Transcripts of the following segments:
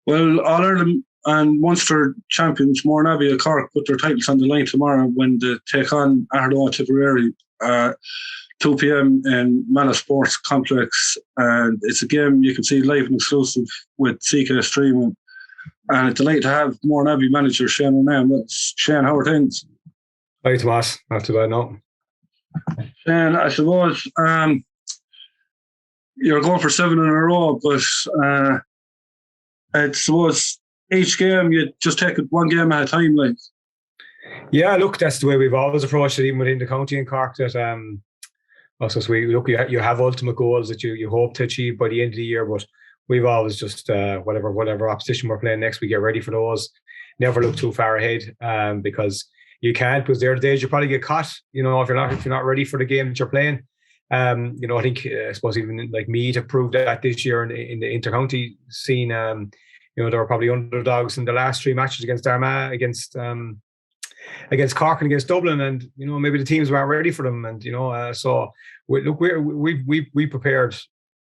Well, All-Ireland and Munster champions Mourneabbey of Cork put their titles on the line tomorrow when they take on Aherlow Tipperary, 2 p.m. in Mallow Sports Complex. And it's a game you can see live and exclusive with CK streaming. And it's delighted to have Mourneabbey manager Shane Ronayne. Shane, how are things? Hi, Tomas. Not too bad, no. Shane, I suppose you're going for 7 in a row, but I suppose each game you just take it one game at a time, like. Yeah, look, that's the way we've always approached it, even within the county in Cork. That also, so you have ultimate goals that you hope to achieve by the end of the year, but we've always just whatever opposition we're playing next, we get ready for those. Never look too far ahead, because you can't, because there are days you probably get caught. If you're not ready for the game that you're playing. I think I suppose even like Meath have proved that this year in the inter-county scene. They were probably underdogs in the last 3 matches against Armagh, against Cork and against Dublin, and maybe the teams weren't ready for them, and so we prepared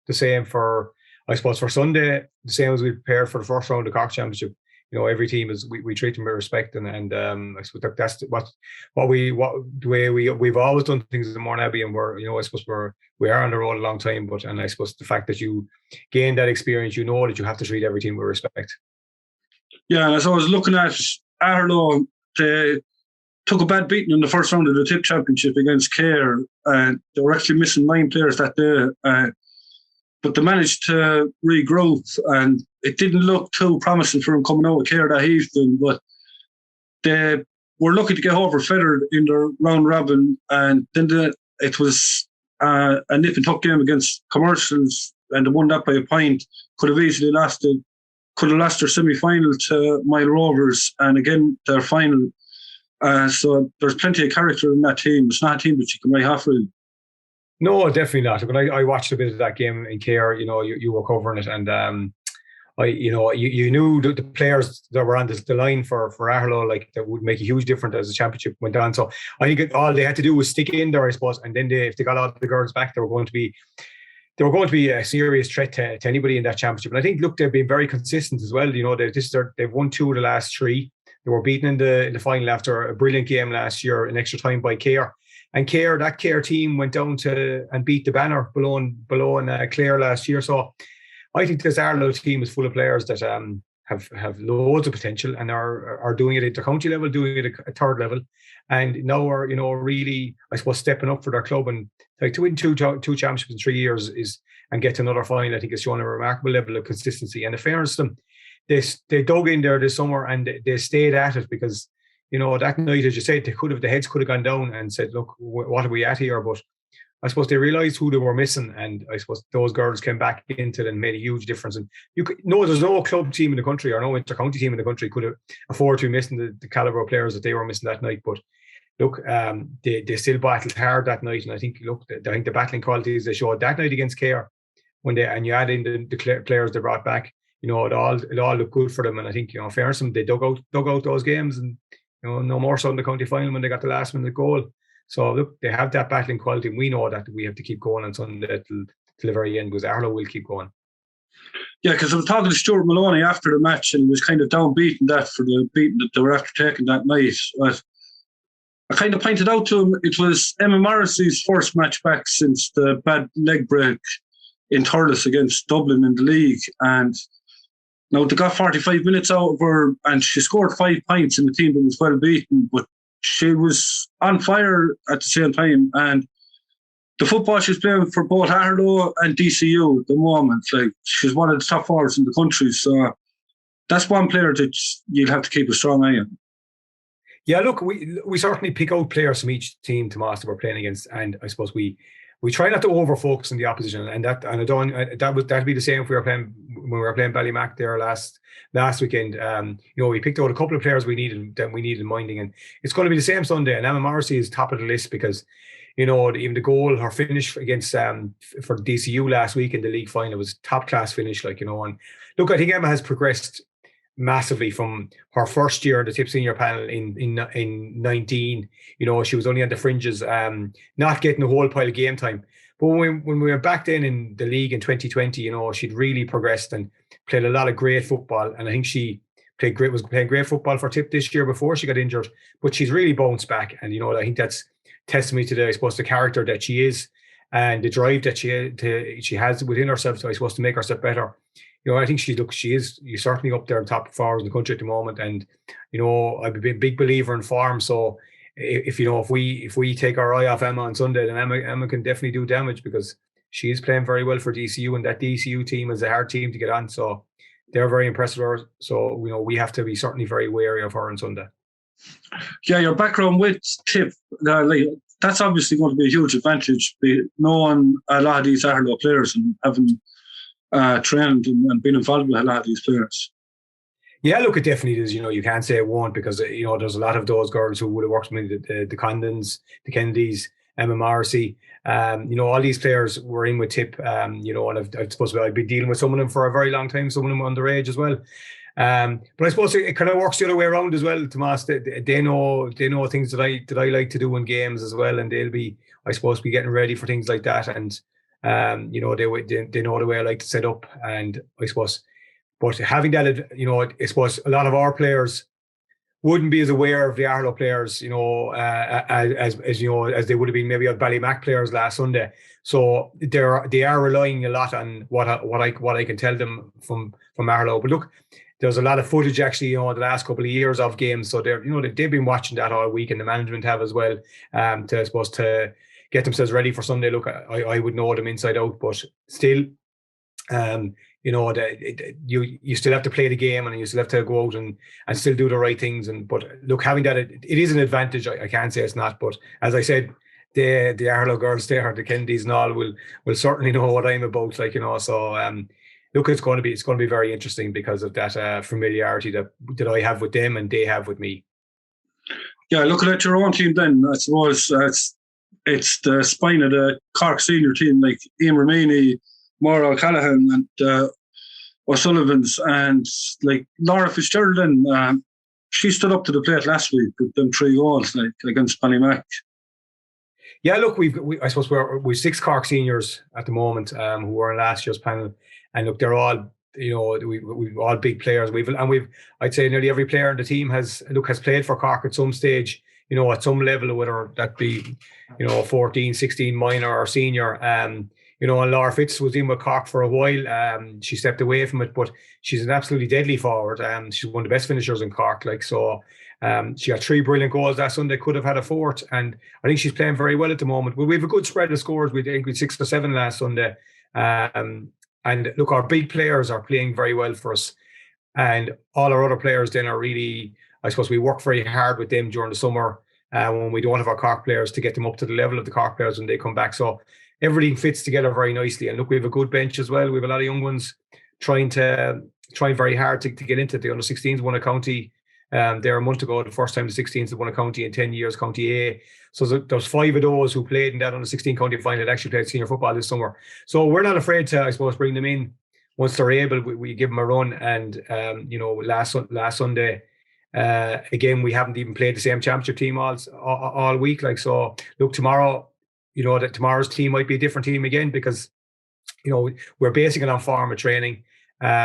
the same for, I suppose, for Sunday, the same as we prepared for the first round of the Cork Championship. Every team we treat them with respect, and I suppose that's the way we've always done things in Mourneabbey, and I suppose we are on the road a long time, and I suppose the fact that you gain that experience, that you have to treat every team with respect. Yeah, and as I was looking at Aherlow, they took a bad beating in the first round of the Tip Championship against Clare, and they were actually missing 9 players that day. But they managed to regroup, and it didn't look too promising for them coming out with Clare that evening. But they were lucky to get over feathered in their round robin, and then it was a nip and tuck game against Commercials, and they won that by a point. Could have lost their semi-final to Mile Rovers, and again their final. So there's plenty of character in that team. It's not a team that you can write half really. No, definitely not. But I watched a bit of that game in Clare. You were covering it, and you knew the players that were on the line for Aherlow, like, that would make a huge difference as the championship went on. So I think all they had to do was stick in there, I suppose, and then if they got all the girls back, they were going to be a serious threat to anybody in that championship. And I think, look, they've been very consistent as well. They've won 2 of the last 3. They were beaten in the final after a brilliant game last year in extra time by Clare. And that Clare team went down to and beat the banner below in Clare last year. So I think this Aherlow team is full of players that have loads of potential and are doing it at the county level, doing it at third level, and now are really, I suppose, stepping up for their club. And like, to win two championships in 3 years and get to another final, I think it's shown a remarkable level of consistency. And in fairness to them, they dug in there this summer and they stayed at it, because that night, as you said, the heads could have gone down and said, look, what are we at here? But I suppose they realised who they were missing, and I suppose those girls came back into it and made a huge difference. And there's no club team in the country or no inter-county team in the country could have afford to be missing the calibre of players that they were missing that night. But look, they still battled hard that night, and I think the battling qualities they showed that night against Clare, and you add in the players they brought back, it all looked good for them. And I think, fairness to them, they dug out those games, and no more so in the county final when they got the last minute goal. So look, they have that battling quality, and we know that we have to keep going on Sunday till the very end, because Aherlow will keep going. Yeah, because I was talking to Stuart Maloney after the match, and he was kind of downbeaten that for the beating that they were after taking that night. But I kind of pointed out to him it was Emma Morrissey's first match back since the bad leg break in Thurles against Dublin in the league, and now they got 45 minutes out of her, and she scored 5 points in a team that was well beaten, but she was on fire at the same time. And the football she's playing for both Aherlow and DCU at the moment, like, she's one of the top forwards in the country. So that's one player that you'll have to keep a strong eye on. Yeah, look, we certainly pick out players from each team, Tomas, that we're playing against, and I suppose we try not to over focus on the opposition, and that'd be the same if when we were playing Ballymac there last weekend. We picked out a couple of players we needed minding, and it's going to be the same Sunday. And Emma Morrissey is top of the list because even the goal, her finish against for DCU last week in the league final was top class finish. And look, I think Emma has progressed massively from her first year in the Tip Senior Panel in 19. She was only on the fringes, not getting a whole pile of game time. But when we were back then in the league in 2020, you know, she'd really progressed and played a lot of great football. And I think she was playing great football for Tip this year before she got injured. But she's really bounced back. And, you know, I think that's testimony to the character that she is and the drive that she has within herself, so I suppose, to make herself better. You know, I think she's certainly up there, top forwards in the country at the moment. And, you know, I'm a big believer in form. So if we take our eye off Emma on Sunday, then Emma can definitely do damage, because she is playing very well for DCU, and that DCU team is a hard team to get on. So they're very impressive with her. So, you know, we have to be certainly very wary of her on Sunday. Yeah, your background with Tip, that's obviously going to be a huge advantage, knowing a lot of these Aherlow players and having trained and been involved with a lot of these players. Yeah, look, it definitely is. You know, you can't say it won't, because, you know, there's a lot of those girls who would have worked with me, the Condons, the Kennedys, Emma Morrissey. You know, all these players were in with Tip, you know, and I suppose I've been dealing with some of them for a very long time, some of them underage as well. But I suppose it kind of works the other way around as well, Tomas. They know things that I like to do in games as well, and they'll be, I suppose, be getting ready for things like that. And you know, they know the way I like to set up, and I suppose, but having that, you know, I suppose a lot of our players wouldn't be as aware of the Aherlow players, you know, as you know, as they would have been maybe of Ballymac players last Sunday. So they are relying a lot on what I can tell them from Aherlow. But look, there's a lot of footage actually, you know, the last couple of years of games. So they're, you know, they've been watching that all week, and the management have as well, to get themselves ready for Sunday. Look, I would know them inside out, but still, you know, you still have to play the game, and you still have to go out and still do the right things. But look, having that, it is an advantage. I can't say it's not. But as I said, the Aherlow girls there, the Kennedys and all, will certainly know what I'm about. Like, you know, so look, it's going to be very interesting because of that familiarity that I have with them and they have with me. Yeah, looking at your own team, then I suppose it's the spine of the Cork senior team, like Ian Ronayne, Maura O'Callaghan, and O'Sullivan's, and like Laura Fitzgerald. Then she stood up to the plate last week with them 3 goals, like against Ballymac. Yeah, look, I suppose we've 6 Cork seniors at the moment who were in last year's panel, and look, they're all, you know, we've all big players. I'd say nearly every player in the team has played for Cork at some stage, you know, at some level, whether that be, you know, 14, 16 minor or senior. You know, and Laura Fitz was in with Cork for a while. She stepped away from it, but she's an absolutely deadly forward. She's one of the best finishers in Cork. Like, so she got 3 brilliant goals last Sunday, could have had a 4th, and I think she's playing very well at the moment. But we have a good spread of scores. I think we had 6 or 7 last Sunday. And look, our big players are playing very well for us. And all our other players then are really, I suppose, we work very hard with them during the summer when we don't have our Cork players, to get them up to the level of the Cork players when they come back. So everything fits together very nicely. And look, we have a good bench as well. We have a lot of young ones trying very hard to get into the under 16s, won a county there a month ago, the first time the 16s won a county in 10 years, County A. So there's 5 of those who played in that under 16 county final that actually played senior football this summer. So we're not afraid to, I suppose, bring them in once they're able. We give them a run. And you know, last Sunday, again, we haven't even played the same championship team all week. Like, so look, tomorrow, you know, that tomorrow's team might be a different team again, because, you know, we're basing it on form of training,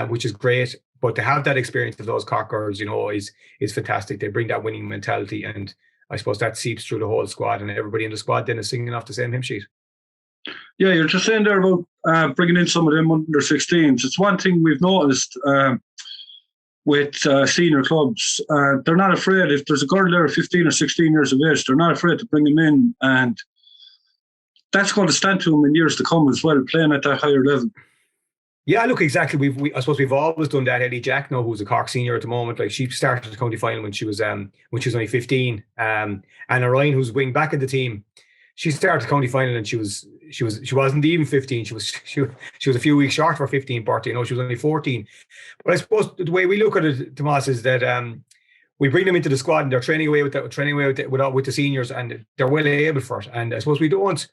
which is great. But to have that experience of those Cork girls, you know, is fantastic. They bring that winning mentality, and I suppose that seeps through the whole squad, and everybody in the squad then is singing off the same hymn sheet. Yeah, you're just saying there about bringing in some of them under 16s. It's one thing we've noticed with senior clubs. They're not afraid, if there's a girl there 15 or 16 years of age, they're not afraid to bring them in, and that's going to stand to them in years to come as well, playing at that higher level. Yeah, look, exactly. I suppose we've always done that. Ellie Jack, now, who's a Cork senior at the moment, like, she started the county final when she was only 15. And Orion, who's wing back in the team, she started the county final and she wasn't even 15. She was a few weeks short of her 15th birthday. You know, she was only 14. But I suppose the way we look at it, Tomas, is that we bring them into the squad and they're training away with the seniors, and they're well able for it. And I suppose we don't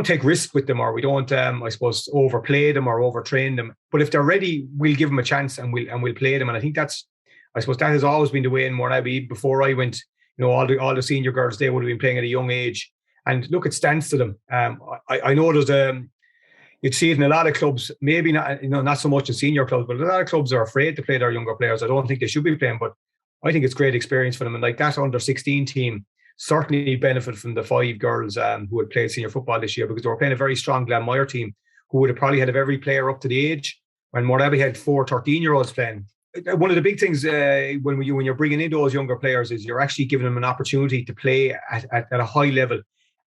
take risks with them, or we don't, I suppose, overplay them or overtrain them. But if they're ready, we'll give them a chance and we'll play them. And I think I suppose that has always been the way in Mourneabbey. Before I went, you know, all the senior girls, they would have been playing at a young age, And look, it stands to them. I know there's you'd see it in a lot of clubs, maybe not, not so much in senior clubs, but a lot of clubs are afraid to play their younger players. I don't think they should be playing, but I think it's great experience for them. And like that under-16 team certainly benefit from the 5 girls who had played senior football this year, because they were playing a very strong Glanmire team who would have probably had every player up to the age, when Mourneabbey had 4 13-year-olds playing. One of the big things when you're bringing in those younger players is you're actually giving them an opportunity to play at a high level.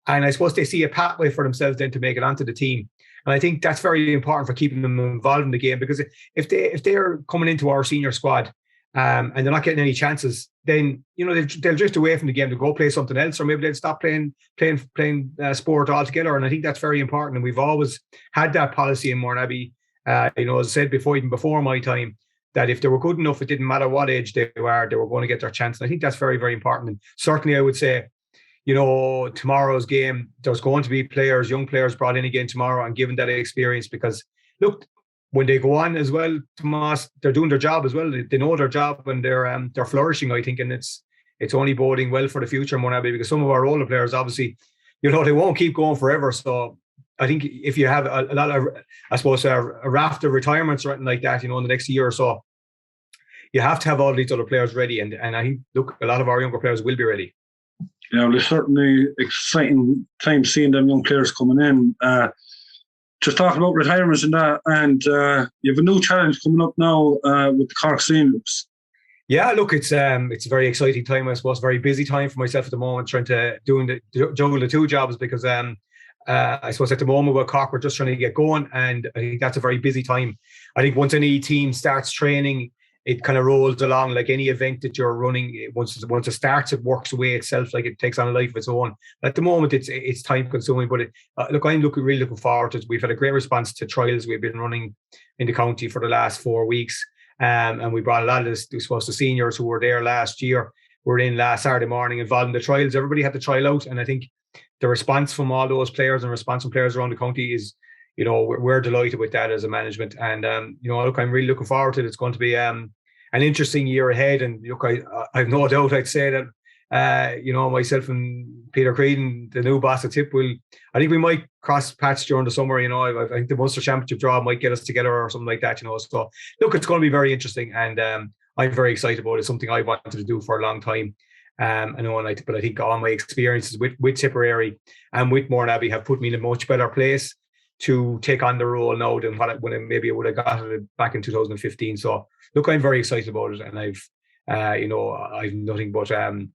And I suppose they see a pathway for themselves then to make it onto the team. And I think that's very important for keeping them involved in the game, because if they're coming into our senior squad and they're not getting any chances, then they'll drift away from the game to go play something else, or maybe they'll stop playing sport altogether. And I think that's very important. And we've always had that policy in Mourneabbey. As I said before, even before my time, that if they were good enough, it didn't matter what age they were going to get their chance. And I think that's very, very important. And certainly, I would say, tomorrow's game, there's going to be young players brought in again tomorrow and given that experience, because look, when they go on as well, Tomas, they're doing their job as well. They know their job and they're flourishing, I think, and it's only boding well for the future, Mourneabbey, because some of our older players, obviously, they won't keep going forever. So I think if you have a lot of, I suppose, a raft of retirements or anything like that, in the next year or so, you have to have all these other players ready. And I think, look, a lot of our younger players will be ready. Yeah, well, it's certainly exciting time seeing them young players coming in. Just talking about retirements and that, and you have a new challenge coming up now with the Cork Seniors. Yeah, look, it's a very exciting time, I suppose, very busy time for myself at the moment, trying to juggle the 2 jobs, because I suppose at the moment with Cork, we're just trying to get going, and I think that's a very busy time. I think once any team starts training, it kind of rolls along like any event that you're running. Once it starts, it works away itself, like it takes on a life of its own. At the moment, it's time consuming, but look, I'm really looking forward to it. We've had a great response to trials we've been running in the county for the last 4 weeks, and we brought a lot of the seniors who were there last year. Were in last Saturday morning involved in the trials. Everybody had to trial out, and I think the response from all those players and response from players around the county is, we're delighted with that as a management. And look, I'm really looking forward to it. It's going to be an interesting year ahead. And look, I've no doubt I'd say that myself and Peter Creedon, the new boss at Tip, I think we might cross paths during the summer. I think the Munster Championship draw might get us together or something like that. So look, it's going to be very interesting, and I'm very excited about it. It's something I wanted to do for a long time. But I think all my experiences with Tipperary and with Mourneabbey have put me in a much better place to take on the role now than when I would have got it back in 2015. So look, I'm very excited about it, and I've nothing but I'm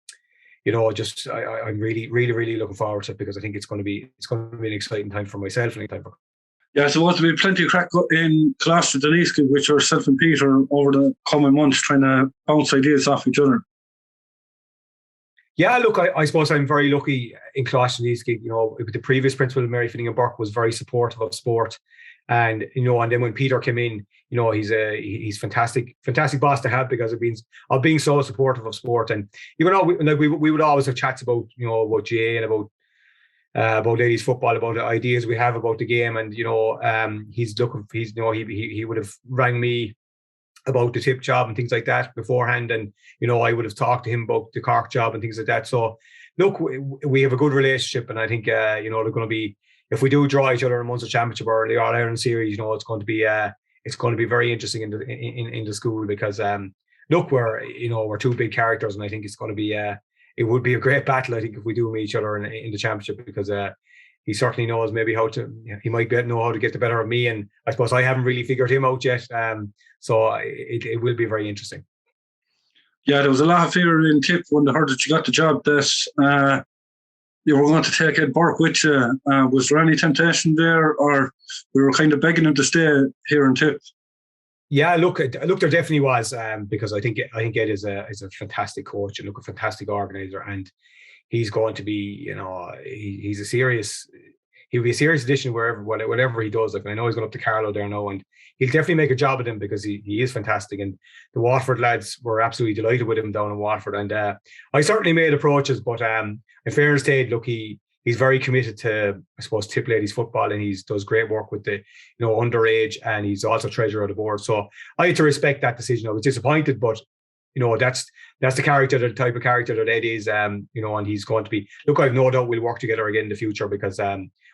really, really, really looking forward to it, because I think it's going to be an exciting time for myself and Yeah, so there'll be plenty of crack in Colossus and Eastgate with yourself and Peter over the coming months, trying to bounce ideas off each other. Yeah, look, I suppose I'm very lucky in Colossus and Eastgate. The previous principal, Mary Finnegan-Burke, was very supportive of sport, and and then when Peter came in, he's fantastic boss to have, because of being so supportive of sport. And we would always have chats about about GAA and about ladies football, about the ideas we have about the game, and he would have rang me about the Tip job and things like that beforehand, and I would have talked to him about the Cork job and things like that. So look, we have a good relationship, and I think they're going to be, if we do draw each other in the Munster Championship or the All-Ireland series, it's going to be very interesting in the school, because look, we're 2 big characters, and I think it's going to be it would be a great battle, I think, if we do meet each other in the championship, because he certainly knows maybe he might know how to get the better of me, and I suppose I haven't really figured him out yet. So it will be very interesting. Yeah, there was a lot of fear in Tip when they heard that you got the job that you were going to take Ed Burke with you. Was there any temptation there, or we were kind of begging him to stay here in Tip? Yeah, look, there definitely was, because I think Ed is a fantastic coach and a fantastic organizer, and he's going to be, he'll be a serious addition whatever he does. Like, I know he's going up to Aherlow there now, and he'll definitely make a job of him, because he is fantastic. And the Waterford lads were absolutely delighted with him down in Waterford. And I certainly made approaches, but in fairness to Ed, look, he's very committed to, I suppose, Tip ladies football, and he does great work with the underage, and he's also treasurer of the board. So I had to respect that decision. I was disappointed, but that's the character, the type of character that Ed is, and he's going to be. Look, I've no doubt we'll work together again in the future because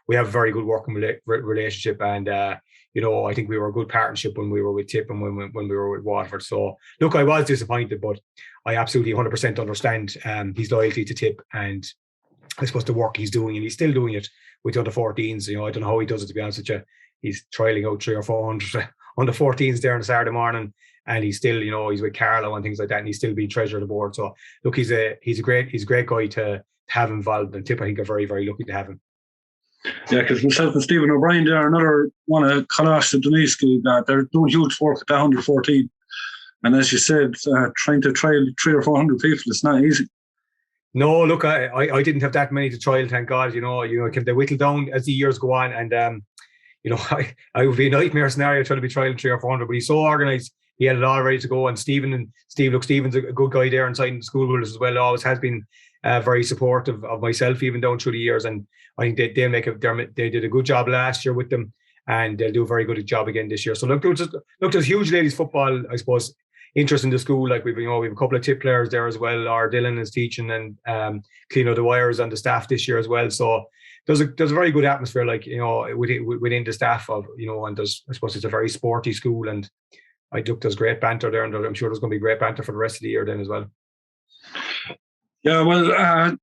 we have a very good working relationship, and I think we were a good partnership when we were with Tip and when we were with Waterford. So look, I was disappointed, but I absolutely 100% understand his loyalty to Tip, and I suppose the work he's doing, and he's still doing it with the under 14s. I don't know how he does it, to be honest with you. He's trialing out 300 or 400 under 14s there on a Saturday morning, and he's still, he's with Aherlow and things like that, and he's still being treasurer of the board. So look, he's a great guy to have involved, and Tip, I think, are very, very lucky to have him. Yeah, because myself and Stephen O'Brien there, another one of Colosh and Denise, they're doing huge work at the 114. And as you said, trying to trial 300 or 400 people, it's not easy. No, look, I didn't have that many to trial, thank God. Can they whittle down as the years go on? And I would be a nightmare scenario trying to be trialing 300 or 400, but he's so organised. He had it all ready to go. And Stephen's a good guy there inside the school with us as well. Always has been very supportive of myself, even down through the years. And I think they did a good job last year with them, and they'll do a very good job again this year. So look, there's huge ladies football, I suppose, interest in the school. Like we have a couple of Tip players there as well. Or Dylan is teaching, and Cleano the Wires on the staff this year as well. So there's a very good atmosphere, like within the staff of and I suppose it's a very sporty school, and there's great banter there, and I'm sure there's going to be great banter for the rest of the year then as well. Yeah, well,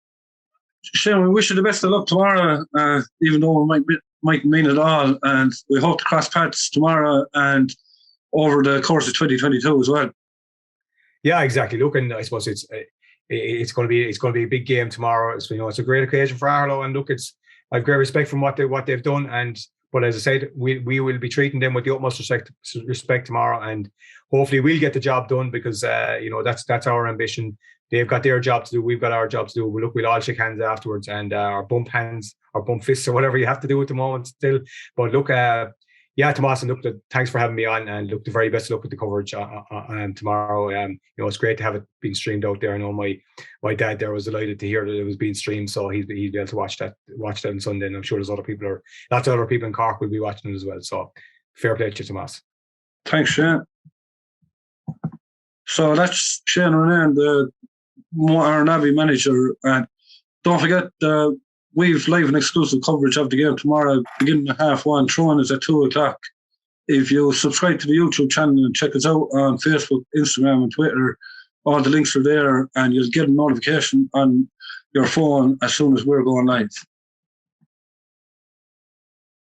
Shane, we wish you the best of luck tomorrow, even though it might mean it all, and we hope to cross paths tomorrow and over the course of 2022 as well. Yeah, exactly. Look, and I suppose it's going to be a big game tomorrow. It's a great occasion for Aherlow, and look, I've great respect from what they've done, but as I said, we will be treating them with the utmost respect tomorrow, and hopefully we'll get the job done because that's our ambition. They've got their job to do. We've got our job to do. We'll all shake hands afterwards and or bump hands or bump fists or whatever you have to do at the moment still. But look, Tomas, and look, thanks for having me on, and look, the very best of luck with the coverage tomorrow. It's great to have it being streamed out there. I know my dad there was delighted to hear that it was being streamed, so he'd be able to watch that on Sunday. And I'm sure there's lots of other people in Cork will be watching it as well. So fair play to you, Tomas. Thanks, Shane. So that's Shane Ronayne, the Mourneabbey manager, and don't forget we've live and exclusive coverage of the game tomorrow, beginning at 1:30. Throwing is at 2:00. If you subscribe to the YouTube channel and check us out on Facebook, Instagram, and Twitter, all the links are there, and you'll get a notification on your phone as soon as we're going live.